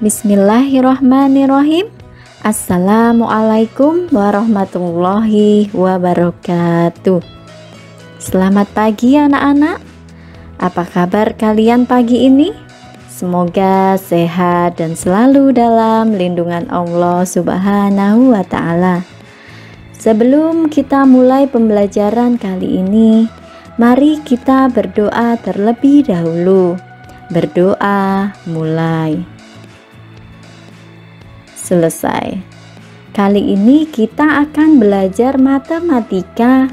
Bismillahirrahmanirrahim. Assalamualaikum warahmatullahi wabarakatuh. Selamat pagi anak-anak. Apa kabar kalian pagi ini? Semoga sehat dan selalu dalam lindungan Allah Subhanahu wa Ta'ala. Sebelum kita mulai pembelajaran kali ini, mari kita berdoa terlebih dahulu. Berdoa mulai. Selesai. Kali ini kita akan belajar matematika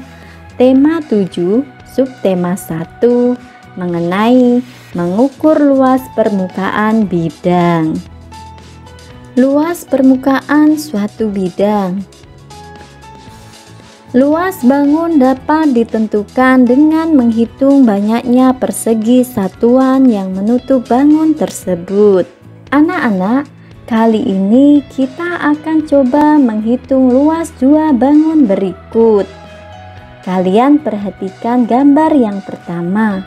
tema 7 subtema 1 mengenai mengukur luas permukaan bidang. Luas permukaan suatu bidang. Luas bangun dapat ditentukan dengan menghitung banyaknya persegi satuan yang menutup bangun tersebut. Anak-anak, kali ini kita akan coba menghitung luas dua bangun berikut. Kalian perhatikan gambar yang pertama.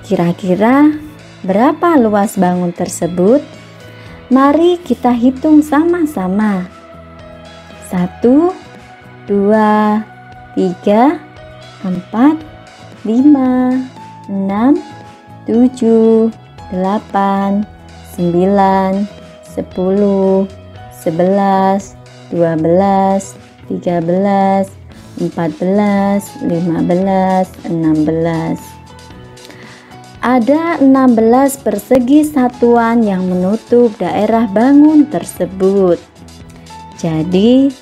Kira-kira berapa luas bangun tersebut? Mari kita hitung sama-sama. 1, 2, 3, 4, 5, 6, 7, 8, 9, 10, 11, 12, 13, 14, 15, 16. Ada 16 persegi satuan yang menutup daerah bangun tersebut. Jadi,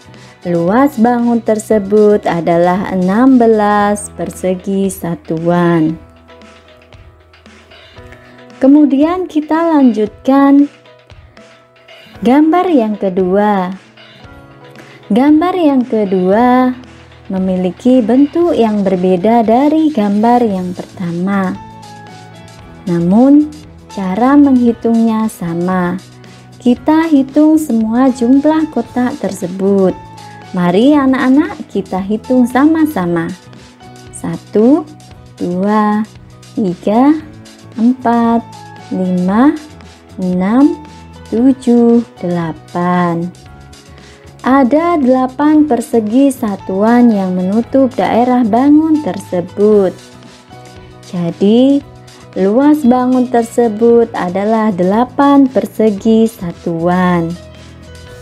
luas bangun tersebut adalah 16 persegi satuan. Kemudian kita lanjutkan gambar yang kedua. Gambar yang kedua memiliki bentuk yang berbeda dari gambar yang pertama. Namun, cara menghitungnya sama. Kita hitung semua jumlah kotak tersebut. Mari anak-anak kita hitung sama-sama. 1, 2, 3, 4, 5, 6, 7, 8. Ada 8 persegi satuan yang menutup daerah bangun tersebut. Jadi, luas bangun tersebut adalah 8 persegi satuan.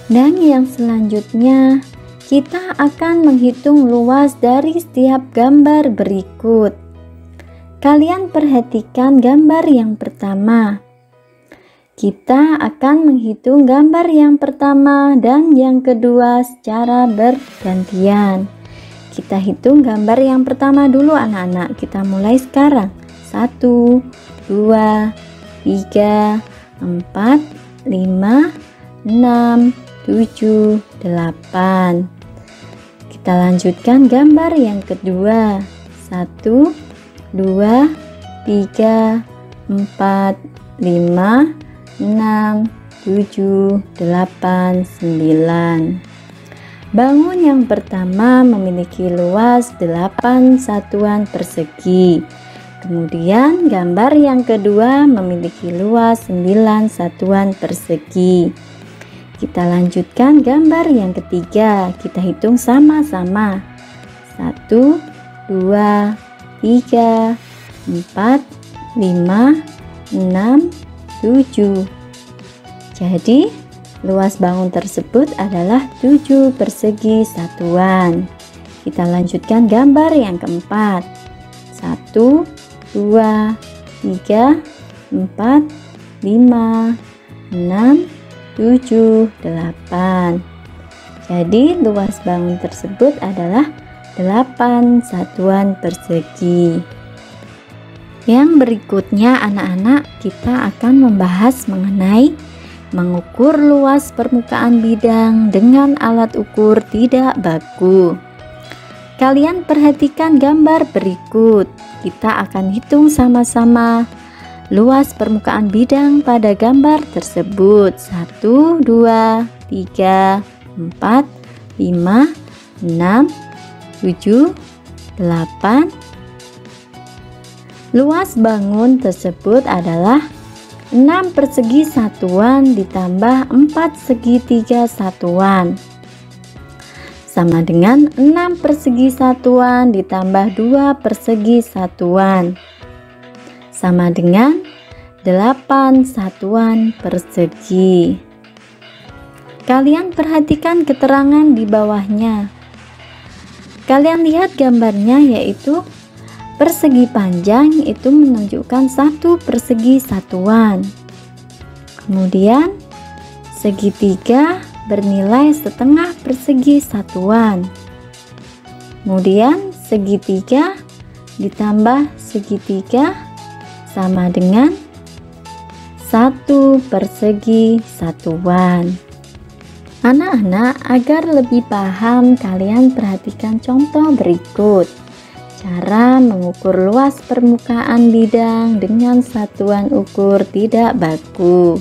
Dan yang selanjutnya, kita akan menghitung luas dari setiap gambar berikut. Kalian perhatikan gambar yang pertama. Kita akan menghitung gambar yang pertama dan yang kedua secara bergantian. Kita hitung gambar yang pertama dulu anak-anak. Kita mulai sekarang. 1, 2, 3, 4, 5, 6, 7, 8. Kita lanjutkan gambar yang kedua. 1, 2, 3, 4, 5, 6, 7, 8, 9. Bangun yang pertama memiliki luas 8 satuan persegi. Kemudian gambar yang kedua memiliki luas 9 satuan persegi. Kita lanjutkan gambar yang ketiga. Kita hitung sama-sama. 1, 2, 3, 4, 5, 6, 7. Jadi, luas bangun tersebut adalah 7 persegi satuan. Kita lanjutkan gambar yang keempat. 1, 2, 3, 4, 5, 6, 7, 8. Jadi, luas bangun tersebut adalah 8 satuan persegi. Yang berikutnya anak-anak, kita akan membahas mengenai mengukur luas permukaan bidang dengan alat ukur tidak baku. Kalian perhatikan gambar berikut. Kita akan hitung sama-sama luas permukaan bidang pada gambar tersebut. 1, 2, 3, 4, 5, 6, 7, 8. Luas bangun tersebut adalah 6 persegi satuan ditambah 4 segitiga satuan sama dengan 6 persegi satuan ditambah 2 persegi satuan sama dengan 8 satuan persegi. Kalian perhatikan keterangan di bawahnya. Kalian lihat gambarnya, yaitu persegi panjang itu menunjukkan 1 persegi satuan. Kemudian segitiga bernilai setengah persegi satuan. Kemudian segitiga ditambah segitiga sama dengan 1 persegi satuan. Anak-anak, agar lebih paham, kalian perhatikan contoh berikut. Cara mengukur luas permukaan bidang dengan satuan ukur tidak baku.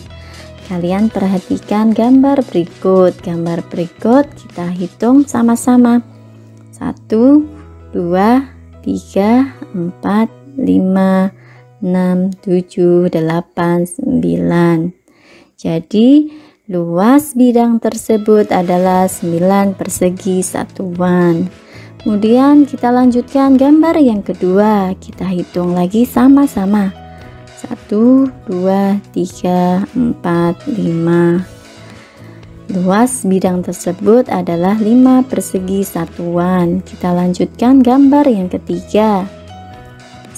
Kalian perhatikan gambar berikut. Gambar berikut kita hitung sama-sama. 1, 2, 3, 4, 5, 6, 7, 8, 9. Jadi luas bidang tersebut adalah 9 persegi satuan. Kemudian kita lanjutkan gambar yang kedua. Kita hitung lagi sama-sama. 1, 2, 3, 4, 5. Luas bidang tersebut adalah 5 persegi satuan. Kita lanjutkan gambar yang ketiga.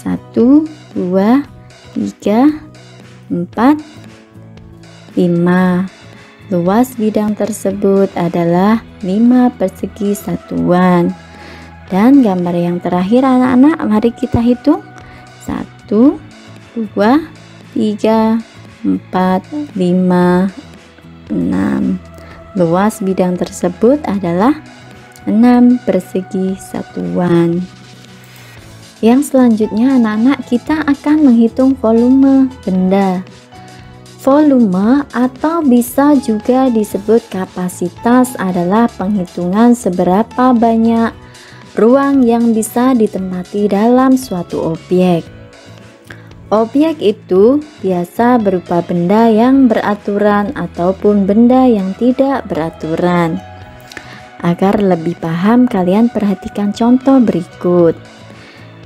1, 2, 3, 4, 5. Luas bidang tersebut adalah 5 persegi satuan. Dan gambar yang terakhir anak-anak, mari kita hitung. 1, 2, 3, 4, 5, 6. Luas bidang tersebut adalah 6 persegi satuan. Yang selanjutnya anak-anak, kita akan menghitung volume benda. Volume atau bisa juga disebut kapasitas adalah penghitungan seberapa banyak ruang yang bisa ditempati dalam suatu objek. Objek itu biasa berupa benda yang beraturan ataupun benda yang tidak beraturan. Agar lebih paham, kalian perhatikan contoh berikut.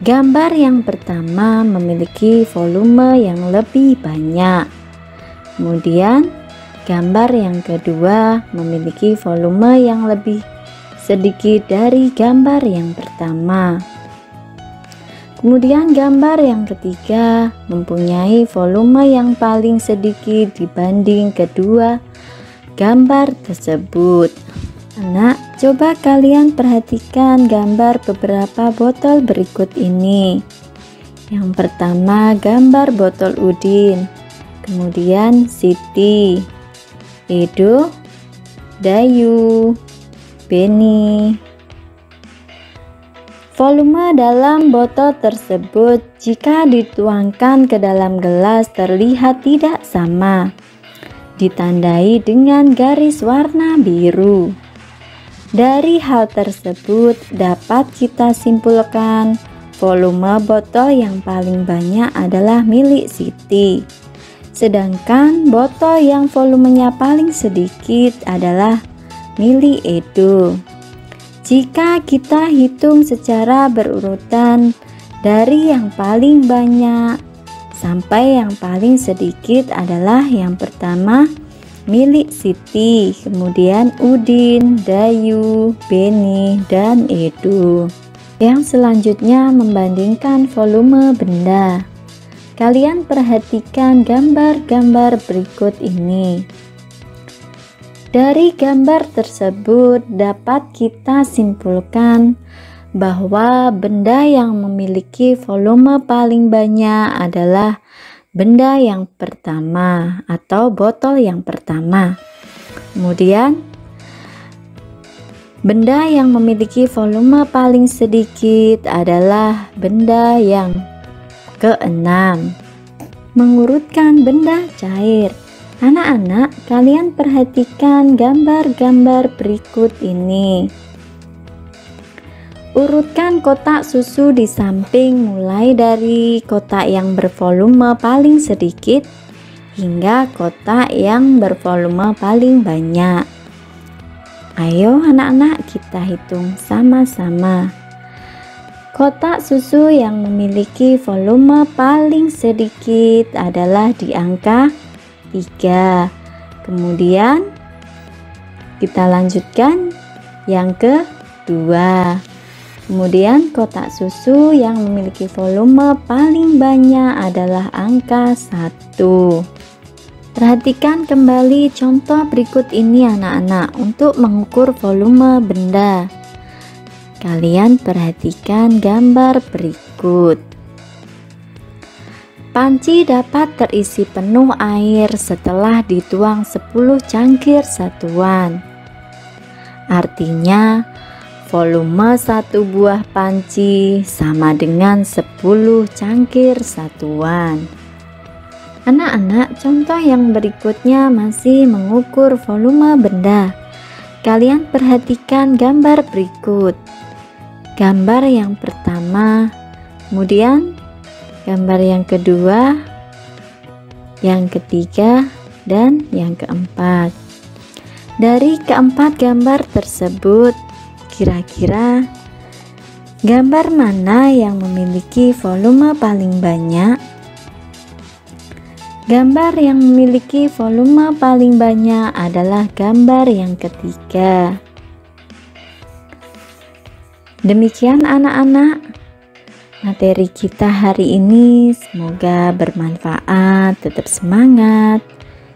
Gambar yang pertama memiliki volume yang lebih banyak. Kemudian gambar yang kedua memiliki volume yang lebih sedikit dari gambar yang pertama. Kemudian gambar yang ketiga mempunyai volume yang paling sedikit dibanding kedua gambar tersebut. Anak, coba kalian perhatikan gambar beberapa botol berikut ini. Yang pertama gambar botol Udin. Kemudian Siti, Edo, Dayu, Beni. Volume dalam botol tersebut jika dituangkan ke dalam gelas terlihat tidak sama, ditandai dengan garis warna biru. Dari hal tersebut dapat kita simpulkan volume botol yang paling banyak adalah milik Siti. Sedangkan botol yang volumenya paling sedikit adalah milik Edo. Jika kita hitung secara berurutan dari yang paling banyak sampai yang paling sedikit adalah yang pertama milik Siti, kemudian Udin, Dayu, Beni, dan Edo. Yang selanjutnya membandingkan volume benda. Kalian perhatikan gambar-gambar berikut ini. Dari gambar tersebut dapat kita simpulkan bahwa benda yang memiliki volume paling banyak adalah benda yang pertama atau botol yang pertama. Kemudian benda yang memiliki volume paling sedikit adalah benda yang keenam. Mengurutkan benda cair. Anak-anak, kalian perhatikan gambar-gambar berikut ini. Urutkan kotak susu di samping mulai dari kotak yang bervolume paling sedikit hingga kotak yang bervolume paling banyak. Ayo anak-anak, kita hitung sama-sama. Kotak susu yang memiliki volume paling sedikit adalah di angka 3. Kemudian kita lanjutkan yang kedua. Kemudian kotak susu yang memiliki volume paling banyak adalah angka 1. Perhatikan kembali contoh berikut ini anak-anak untuk mengukur volume benda. Kalian perhatikan gambar berikut. Panci dapat terisi penuh air setelah dituang 10 cangkir satuan. Artinya, volume satu buah panci sama dengan 10 cangkir satuan. Anak-anak, contoh yang berikutnya masih mengukur volume benda. Kalian perhatikan gambar berikut. Gambar yang pertama, kemudian gambar yang kedua, yang ketiga, dan yang keempat. Dari keempat gambar tersebut, kira-kira gambar mana yang memiliki volume paling banyak? Gambar yang memiliki volume paling banyak adalah gambar yang ketiga. Demikian anak-anak, materi kita hari ini semoga bermanfaat. Tetap semangat,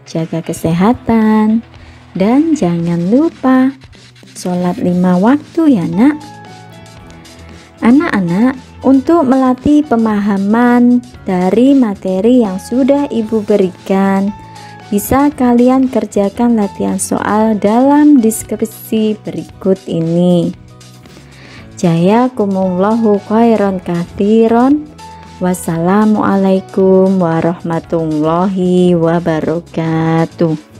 jaga kesehatan, dan jangan lupa sholat 5 waktu ya nak. Anak-anak, untuk melatih pemahaman dari materi yang sudah ibu berikan, bisa kalian kerjakan latihan soal dalam deskripsi berikut ini. Jazakumullahu khairan katsiran. Wassalamualaikum warahmatullahi wabarakatuh.